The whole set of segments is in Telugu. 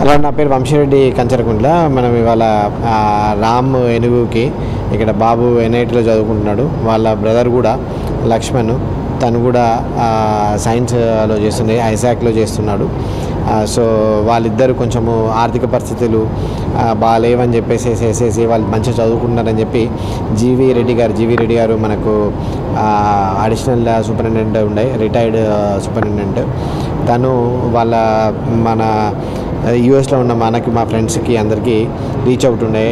అలా నా పేరు వంశీరెడ్డి కంచరకుంట్ల. మనం ఇవాళ రామ్ ఎనుగుకి ఇక్కడ బాబు ఎన్ఐటీలో చదువుకుంటున్నాడు. వాళ్ళ బ్రదర్ కూడా లక్ష్మణ్, తను కూడా సైన్స్లో చేస్తుంది, ఐసాక్లో చేస్తున్నాడు. సో వాళ్ళిద్దరు కొంచెము ఆర్థిక పరిస్థితులు బాగాలేవని చెప్పేసి వాళ్ళు మంచిగా చదువుకుంటున్నారని చెప్పి జీవీ రెడ్డి గారు మనకు అడిషనల్ సూపరింటెండెంట్ ఉండే, రిటైర్డ్ సూపరింటెండెంట్. తను మన యూఎస్లో ఉన్న మా ఫ్రెండ్స్కి అందరికీ రీచ్ అవుట్ ఉండే,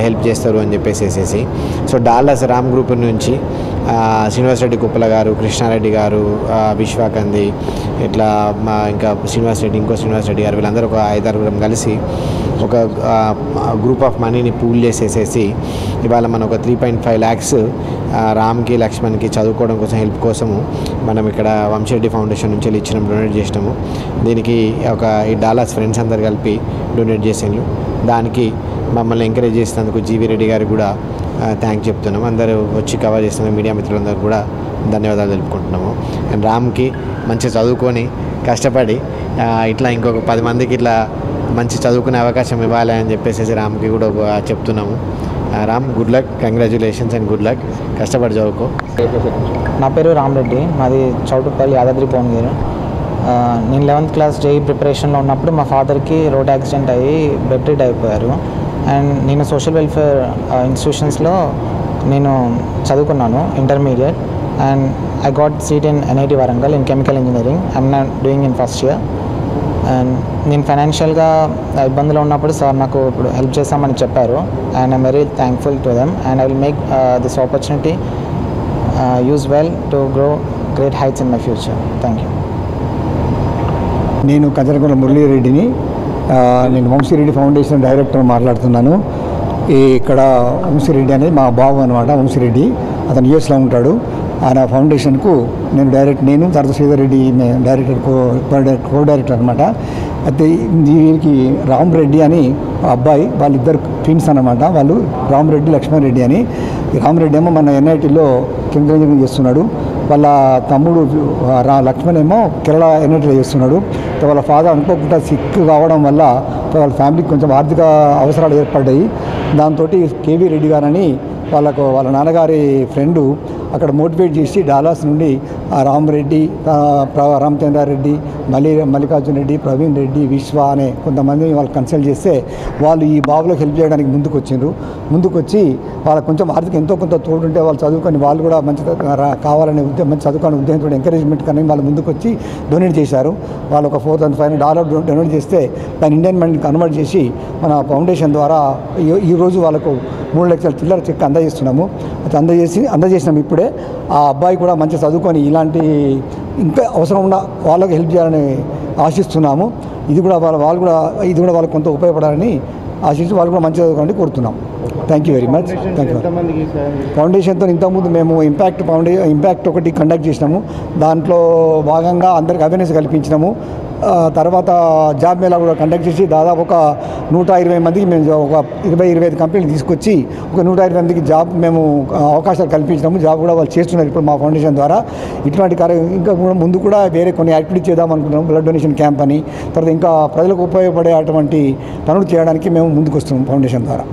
హెల్ప్ చేస్తారు అని చెప్పేసి. సో డాలస్ రామ్ గ్రూప్ నుంచి శ్రీనివాస్ రెడ్డి కుప్పల గారు, కృష్ణారెడ్డి గారు, విశ్వాకంది, ఇట్లా ఇంకా శ్రీనివాస్ రెడ్డి గారు, వీళ్ళందరూ ఒక 5-6 కలిసి ఒక గ్రూప్ ఆఫ్ మనీని పూల్ చేసేసి ఇవాళ మనం ఒక 3.5 lakhs రామ్కి లక్ష్మణ్కి చదువుకోవడం కోసం, హెల్ప్ కోసము మనం ఇక్కడ వంశీరెడ్డి ఫౌండేషన్ నుంచి డొనేట్ చేసినాము. దీనికి ఈ డాలస్ ఫ్రెండ్స్ అందరు కలిపి డొనేట్ చేసిండ్రు. దానికి మమ్మల్ని ఎంకరేజ్ చేసినందుకు జీవీ రెడ్డి గారికి కూడా థ్యాంక్స్ చెప్తున్నాము. అందరూ వచ్చి కవర్ చేస్తున్న మీడియా మిత్రులందరూ కూడా ధన్యవాదాలు తెలుపుకుంటున్నాము. అండ్ రామ్కి మంచిగా చదువుకొని కష్టపడి ఇట్లా ఇంకొక 10 మందికి ఇట్లా మంచి చదువుకునే అవకాశం ఇవ్వాలి అని చెప్పేసి రామ్కి కూడా చెప్తున్నాము. Ram, good luck, congratulations and good luck, కష్టపడి చదువుకో. నా పేరు రామరెడ్డి, మాది చౌటుపల్లి, యాదాద్రి భువనగిరి. నేను 11th class JEE ప్రిపరేషన్లో ఉన్నప్పుడు మా ఫాదర్కి రోడ్ యాక్సిడెంట్ అయ్యి బెడ్ రిడ్ అయిపోయారు. అండ్ నేను సోషల్ వెల్ఫేర్ ఇన్స్టిట్యూషన్స్లో నేను చదువుకున్నాను intermediate. And I got seat in NIT Warangal in chemical engineering. I'm not doing in first year. And నేను ఫైనాన్షియల్గా ఇబ్బందులో ఉన్నప్పుడు సార్ నాకు ఇప్పుడు హెల్ప్ చేస్తామని చెప్పారు. And I'm very thankful to them. And I will make this opportunity use well to grow great heights in my future. Thank you. నేను కంచరకుంట్ల మురళీరెడ్డిని. నేను వంశీరెడ్డి ఫౌండేషన్ డైరెక్టర్ మాట్లాడుతున్నాను. ఇక్కడ వంశీరెడ్డి అనేది మా బాబు అనమాట. వంశీరెడ్డి అతను యూఎస్లో ఉంటాడు. ఆయన ఫౌండేషన్కు నేను తర్వాత Sridhar Reddy director co director అనమాట. అయితే దీనికి రామరెడ్డి అని అబ్బాయి, వాళ్ళిద్దరు ట్విన్స్ అనమాట. వాళ్ళు రామరెడ్డి, లక్ష్మణ్ రెడ్డి అని. రామరెడ్డి ఏమో మన NITలో కెమికల్ ఇంజనీరింగ్ చేస్తున్నాడు. వాళ్ళ తమ్ముడు లక్ష్మణ్ ఏమో కేరళ NITలో చేస్తున్నాడు. వాళ్ళ ఫాదర్ అనుకోకుండా సిక్ కావడం వల్ల వాళ్ళ ఫ్యామిలీకి కొంచెం ఆర్థిక అవసరాలు ఏర్పడ్డాయి. దాంతో KV రెడ్డి గారని వాళ్ళ నాన్నగారి ఫ్రెండు అక్కడ మోటివేట్ చేసి డాలాస్ నుండి రామరెడ్డి, రామచంద్రారెడ్డి, మల్లికార్జున రెడ్డి, ప్రవీణ్ రెడ్డి, విశ్వ అనే కొంతమందిని వాళ్ళు కన్సల్ట్ చేస్తే వాళ్ళు ఈ బాబులకు హెల్ప్ చేయడానికి ముందుకొచ్చి వాళ్ళకు కొంచెం ఆర్థిక ఎంతో కొంత తోడుంటే వాళ్ళు చదువుకొని వాళ్ళు కూడా మంచి కావాలనే మంచి చదువుకునే ఉద్దేశంతో ఎంకరేజ్మెంట్ కానీ వాళ్ళు ముందుకొచ్చి డొనేట్ చేశారు. వాళ్ళు ఒక $4,500 డొనేట్ చేస్తే దాన్ని ఇండియన్ మనీ కన్వర్ట్ చేసి మన ఫౌండేషన్ ద్వారా ఈరోజు వాళ్ళకు 3 లక్షల చిల్లర చెక్ అందజేస్తున్నాము. అందజేసినాము ఇప్పుడే. ఆ అబ్బాయి కూడా మంచి చదువుకొని ఇలాంటి ఇంకా అవసరం ఉన్న వాళ్ళకి హెల్ప్ చేయాలని ఆశిస్తున్నాము. ఇది కూడా వాళ్ళకు కొంత ఉపయోగపడాలని ఆశించి వాళ్ళు కూడా మంచి చదువుకోవాలని కోరుతున్నాం. Thank you very much. Thank you. ఫౌండేషన్తో ఇంతకుముందు మేము ఇంపాక్ట్ ఒకటి కండక్ట్ చేసినాము. దాంట్లో భాగంగా అందరికి అవేర్నెస్ కల్పించినాము. తర్వాత జాబ్ మేళా కూడా కండక్ట్ చేసి దాదాపు ఒక 120 మందికి మేము ఒక 20-25 కంపెనీలు తీసుకొచ్చి ఒక 120 మందికి జాబ్ మేము అవకాశాలు కల్పించినాము. జాబ్ కూడా వాళ్ళు చేస్తున్నారు ఇప్పుడు మా ఫౌండేషన్ ద్వారా. ఇటువంటి ఇంకా ముందు కూడా వేరే కొన్ని యాక్టివిటీ చేద్దాం అనుకుంటున్నాము. బ్లడ్ డొనేషన్ క్యాంప్ అని, తర్వాత ఇంకా ప్రజలకు ఉపయోగపడే అటువంటి పనులు చేయడానికి మేము ముందుకు వస్తున్నాం ఫౌండేషన్ ద్వారా.